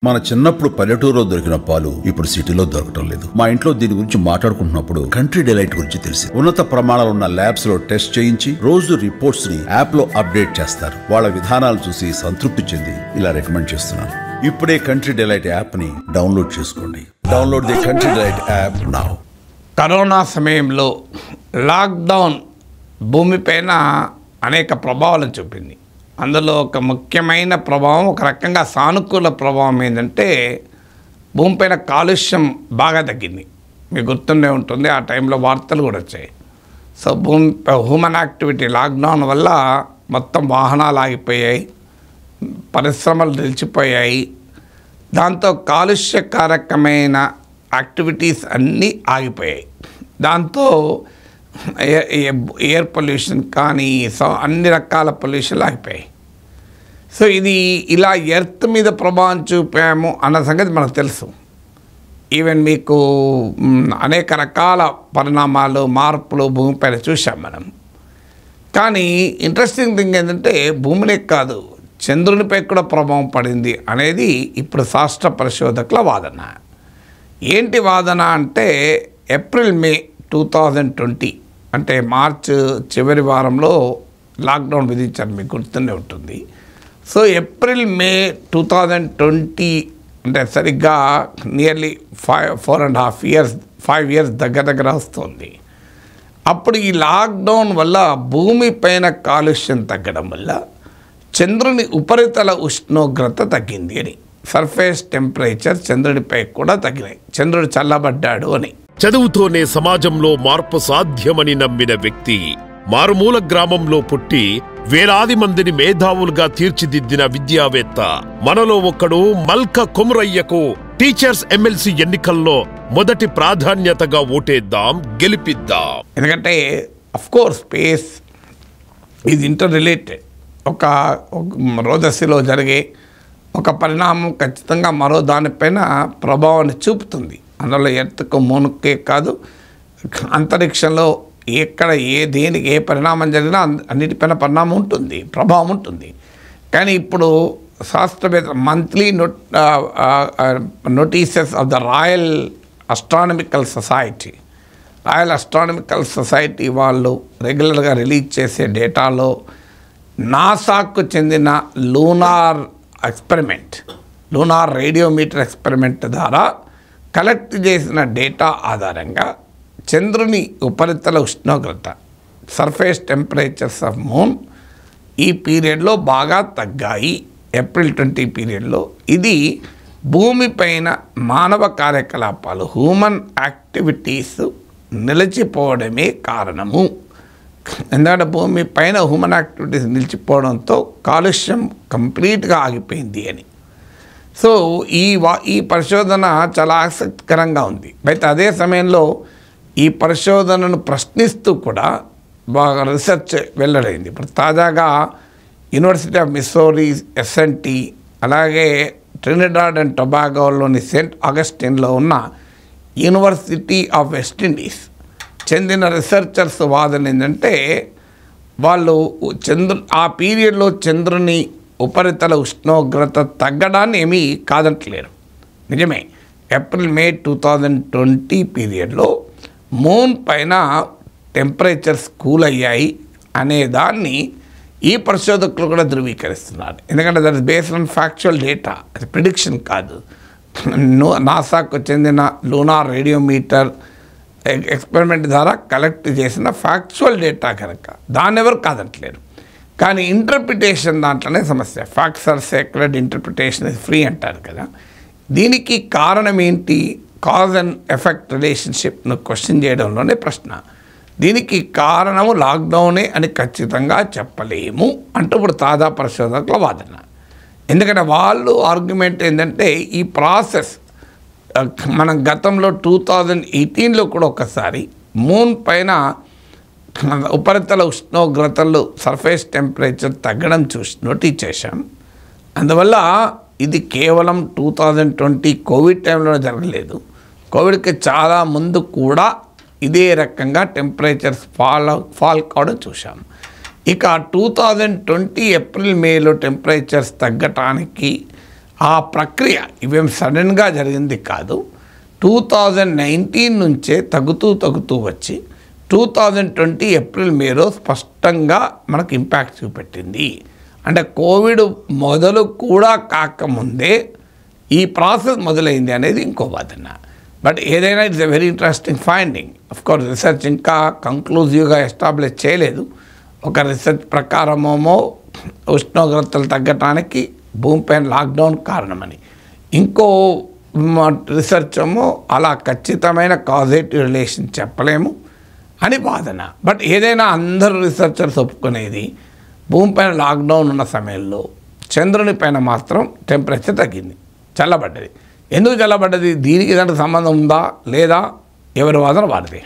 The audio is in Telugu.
మన చిన్నప్పుడు పల్లెటూరులో దొరికిన పాలు ఇప్పుడు సిటీలో దొరకటం లేదు. మా ఇంట్లో దీని గురించి మాట్లాడుకుంటున్నప్పుడు కంట్రీ డిలైట్ గురించి తెలిసి ఉన్నత ప్రమాణాలు ఉన్న ల్యాబ్స్ లో టెస్ట్ చేయించి రోజు రిపోర్ట్స్ ని యాప్ లో అప్డేట్ చేస్తారు. వాళ్ళ విధానాలు చూసి సంతృప్తి చెంది ఇలా రికమెండ్ చేస్తున్నాను. ఇప్పుడే కంట్రీ డిలైట్ యాప్ ని డౌన్లోడ్ చేసుకోండి. Download the country delight app now. Corona సమయంలో లాక్డౌన్ భూమిపైన అనేక ప్రభావాలను చూపింది. అందులో ఒక ముఖ్యమైన ప్రభావం, ఒక రకంగా సానుకూల ప్రభావం ఏంటంటే భూమిపైన కాలుష్యం బాగా తగ్గింది. మీకు గుర్తుండే ఉంటుంది, ఆ టైంలో వార్తలు కూడా వచ్చాయి. సో హ్యూమన్ యాక్టివిటీ లాక్డౌన్ వల్ల మొత్తం వాహనాలు ఆగిపోయాయి, పరిశ్రమలు నిలిచిపోయాయి. దాంతో కాలుష్యకారకమైన యాక్టివిటీస్ అన్నీ ఆగిపోయాయి. దాంతో ఎయిర్ పొల్యూషన్ కానీ అన్ని రకాల పొల్యూషన్లు ఆగిపోయాయి. సో ఇది ఇలా ఎర్త్ మీద ప్రభావం చూపాము అన్న సంగతి మనకు తెలుసు. ఈవెన్ మీకు అనేక రకాల పరిణామాలు, మార్పులు భూమిపైన చూసాం మనం. కానీ ఇంట్రెస్టింగ్ థింగ్ ఏంటంటే భూమినే కాదు, చంద్రునిపై కూడా ప్రభావం పడింది అనేది ఇప్పుడు శాస్త్ర పరిశోధకుల వాదన. ఏంటి వాదన అంటే ఏప్రిల్ మే 2020 అంటే మార్చ్ చివరి వారంలో లాక్డౌన్ విధించారు, మీకు గుర్తుండే ఉంటుంది. సో ఏప్రిల్ మే 2020 అంటే సరిగ్గా నియర్లీ 5 ఇయర్స్ దగ్గర వస్తుంది. అప్పుడు ఈ లాక్డౌన్ వల్ల భూమిపైన కాలుష్యం తగ్గడం వల్ల చంద్రుని ఉపరితల ఉష్ణోగ్రత తగ్గింది అని, సర్ఫేస్ టెంపరేచర్ చంద్రుడిపై కూడా తగ్గినాయి, చంద్రుడు చల్లబడ్డాడు అని. చదువుతోనే సమాజంలో మార్పు సాధ్యమని నమ్మిన వ్యక్తి, మారుమూల గ్రామంలో పుట్టి వేలాది మందిని మేధావులుగా తీర్చిదిద్దిన విద్యావేత్త, మనలో ఒకడు మల్క కొమురయ్యకు టీచర్స్ ఎమ్మెల్సీ ఎన్నికల్లో మొదటి ప్రాధాన్యతగా ఓటేద్దాం, గెలిపిద్దాం. ఎందుకంటే అఫ్కోర్స్ స్పేస్ ఇది ఇంటర్ రిలేటెడ్. ఒక రోదశలో జరిగే ఒక పరిణామం ఖచ్చితంగా మరో దానిపైన ప్రభావాన్ని చూపుతుంది. అందులో ఎర్త్కు మూనుకే కాదు, అంతరిక్షంలో ఎక్కడ దేనికి ఏ పరిణామం జరిగినా అన్నిటిపైన పరిణామం ఉంటుంది, ప్రభావం ఉంటుంది. కానీ ఇప్పుడు శాస్త్రవేత్త monthly notices of the royal astronomical society వాళ్ళు రెగ్యులర్గా రిలీజ్ చేసే డేటాలో నాసాకు చెందిన లూనార్ రేడియోమీటర్ ఎక్స్పెరిమెంట్ ద్వారా కలెక్ట్ చేసిన డేటా ఆధారంగా చంద్రుని ఉపరితల ఉష్ణోగ్రత, సర్ఫేస్ టెంపరేచర్స్ ఆఫ్ మూన్ ఈ పీరియడ్లో బాగా తగ్గాయి. ఏప్రిల్ 20 పీరియడ్లో ఇది భూమిపైన మానవ కార్యకలాపాలు, హ్యూమన్ యాక్టివిటీస్ నిలిచిపోవడమే కారణము. ఎందుకంటే భూమి పైన హ్యూమన్ యాక్టివిటీస్ నిలిచిపోవడంతో కాలుష్యం కంప్లీట్గా ఆగిపోయింది అని. సో ఈ పరిశోధన చాలా ఆసక్తికరంగా ఉంది. అయితే అదే సమయంలో ఈ పరిశోధనను ప్రశ్నిస్తూ కూడా బాగా రీసెర్చ్ వెల్లడైంది. ఇప్పుడు తాజాగా యూనివర్సిటీ ఆఫ్ మిస్సౌరీ SNT, అలాగే ట్రినిడాడ్ అండ్ టొబాగోలోని సెయింట్ ఆగస్టిన్లో ఉన్న యూనివర్సిటీ ఆఫ్ వెస్ట్ ఇండీస్ చెందిన రీసెర్చర్స్ వాదన ఏంటంటే వాళ్ళు ఆ పీరియడ్లో చంద్రుని ఉపరితల ఉష్ణోగ్రత తగ్గడాన్ని ఏమీ కాదంటలేరు. నిజమే, ఏప్రిల్ మే 2020 పీరియడ్లో మూన్ పైన టెంపరేచర్స్ కూల్ అయ్యాయి అనే దాన్ని ఈ పరిశోధకులు కూడా ధృవీకరిస్తున్నారు. ఎందుకంటే that is based on factual data, అది ప్రిడిక్షన్ కాదు. నాసాకు చెందిన లూనార్ రేడియోమీటర్ ఎక్స్పెరిమెంట్ ద్వారా కలెక్ట్ చేసిన ఫ్యాక్చువల్ డేటా కనుక దాన్ని ఎవరు కాదంటలేరు. కానీ ఇంటర్ప్రిటేషన్ దాంట్లోనే సమస్య. Facts are sacred, interpretation is free అంటారు కదా. దీనికి కారణం ఏంటి? కాజ్ అండ్ ఎఫెక్ట్ రిలేషన్షిప్ను క్వశ్చన్ చేయడంలోనే ప్రశ్న. దీనికి కారణము లాక్డౌనే అని ఖచ్చితంగా చెప్పలేము అంటూ ఇప్పుడు తాజా పరిశోధకుల వాదన. ఎందుకంటే వాళ్ళు ఆర్గ్యుమెంట్ ఏంటంటే ఈ ప్రాసెస్ మనం గతంలో 2018లో కూడా ఒకసారి మూన్ పైన ఉపరితల ఉష్ణోగ్రతలు, సర్ఫేస్ టెంపరేచర్ తగ్గడం నోటీస్ చేశాం. అందువల్ల ఇది కేవలం 2020 కోవిడ్ టైంలో జరగలేదు, కోవిడ్కి చాలా ముందు కూడా ఇదే రకంగా టెంపరేచర్స్ ఫాల్ కావడం చూసాం. ఇక 2020 ఏప్రిల్ మేలో టెంపరేచర్స్ తగ్గటానికి ఆ ప్రక్రియ ఇవేం సడన్గా జరిగింది కాదు. 2019 నుంచే తగ్గుతూ వచ్చి 2020 ఏప్రిల్ మేలో స్పష్టంగా మనకు ఇంపాక్ట్ చూపెట్టింది. అంటే కోవిడ్ మొదలు కూడా కాకముందే ఈ ప్రాసెస్ మొదలైంది అనేది ఇంకో వాదన. బట్ ఏదైనా it's a very interesting finding. Of course research ఇంకా కంక్లూజివ్గా ఎస్టాబ్లిష్ చేయలేదు. ఒక రీసెర్చ్ ప్రకారమేమో ఉష్ణోగ్రతలు తగ్గటానికి భూమిపైన లాక్డౌన్ కారణమని, ఇంకో రీసెర్చ్ ఏమో అలా ఖచ్చితమైన కాజేటివ్ రిలేషన్ చెప్పలేము అని వాదన. బట్ ఏదైనా అందరు రీసెర్చర్స్ ఒప్పుకునేది భూమిపైన లాక్డౌన్ ఉన్న సమయంలో చంద్రుని పైన మాత్రం టెంపరేచర్ తగ్గింది, చల్లబడ్డది. ఎందుకు చల్లబడ్డది, దీనికి దానికి సంబంధం ఉందా లేదా, ఎవరి వాదన వారిదే.